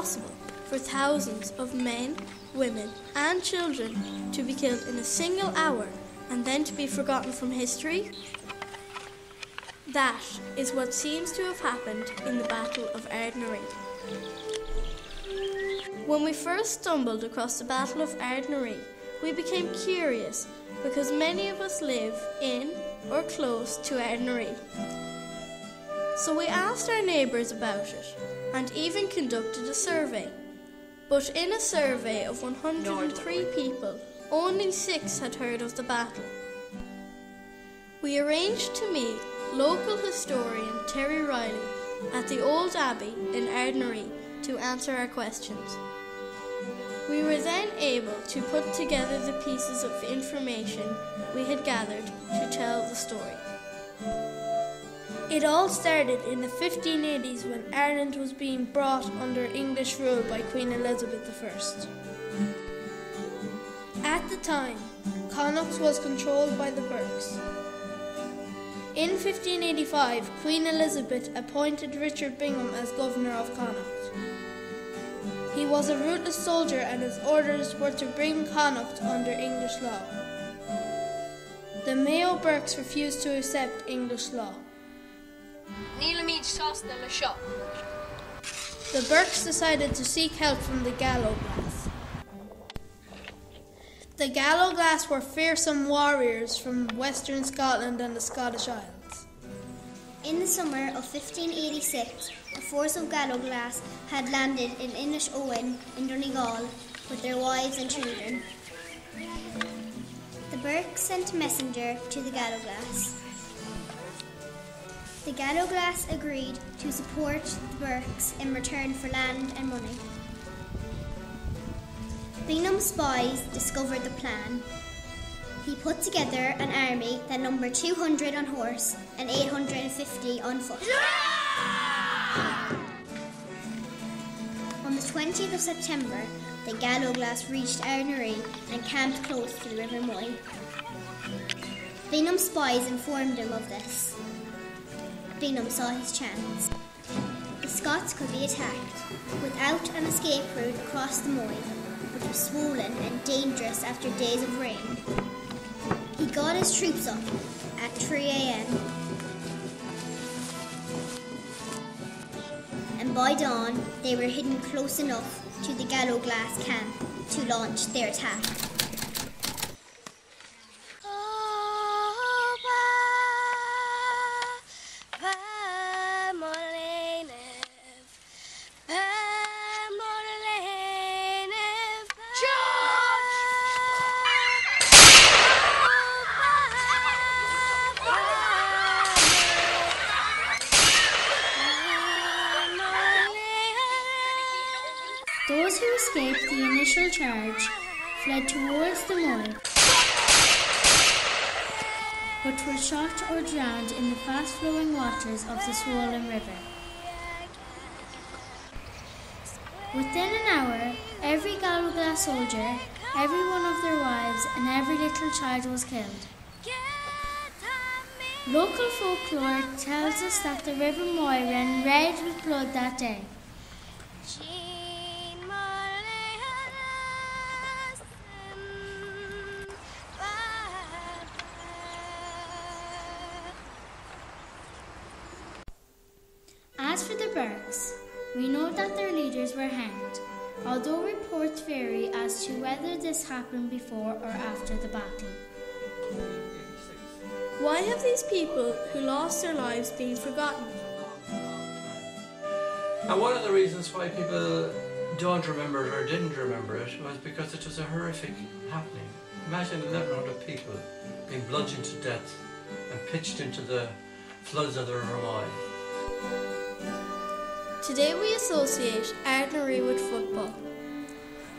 possible for thousands of men, women and children to be killed in a single hour and then to be forgotten from history? That is what seems to have happened in the Battle of Ardnaree. When we first stumbled across the Battle of Ardnaree, we became curious because many of us live in or close to Ardnaree. So we asked our neighbours about it and even conducted a survey. But in a survey of 103 people, only 6 had heard of the battle. We arranged to meet local historian Terry Riley at the Old Abbey in Ardnaree to answer our questions. We were then able to put together the pieces of information we had gathered to tell the story. It all started in the 1580s when Ireland was being brought under English rule by Queen Elizabeth I. At the time, Connacht was controlled by the Burkes. In 1585, Queen Elizabeth appointed Richard Bingham as governor of Connacht. He was a ruthless soldier and his orders were to bring Connacht under English law. The Mayo Burkes refused to accept English law. The Burkes decided to seek help from the Gallowglass. The Gallowglass were fearsome warriors from western Scotland and the Scottish Isles. In the summer of 1586, a force of Gallowglass had landed in Inishowen in Donegal with their wives and children. The Burkes sent a messenger to the Gallowglass. The Gallowglass agreed to support the Burkes in return for land and money. Bingham's spies discovered the plan. He put together an army that numbered 200 on horse and 850 on foot. On the 20th of September, the Gallowglass reached Ardnaree and camped close to the River Moy. Bingham's spies informed him of this. Bingham saw his chance. The Scots could be attacked without an escape route across the Moy, which was swollen and dangerous after days of rain. He got his troops up at 3 a.m. and by dawn they were hidden close enough to the Gallowglass camp to launch their attack. Those who escaped the initial charge fled towards the Moy, but were shot or drowned in the fast-flowing waters of the swollen river. Within an hour, every Gallowglass soldier, every one of their wives and every little child was killed. Local folklore tells us that the River Moy ran red with blood that day. As for the Burkes, we know that their leaders were hanged, although reports vary as to whether this happened before or after the battle. Why have these people who lost their lives been forgotten? And one of the reasons why people don't remember it or didn't remember it was because it was a horrific happening. Imagine 1,100 people being bludgeoned to death and pitched into the floods of the River Moy. Today we associate Ardnaree with football.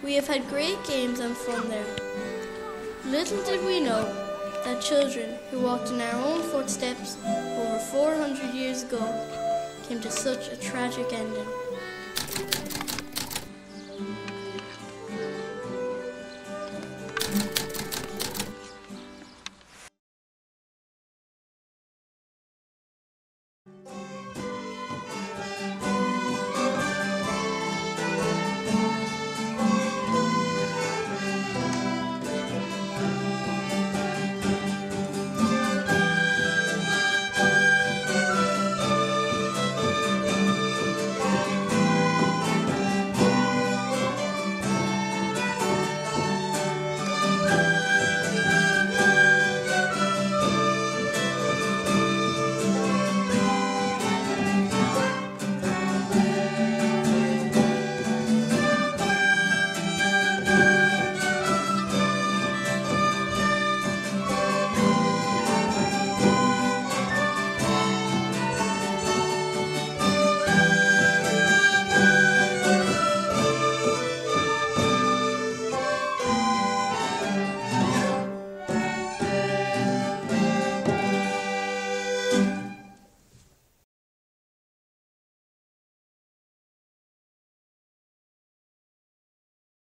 We have had great games and fun there. Little did we know that children who walked in our own footsteps over 400 years ago came to such a tragic ending.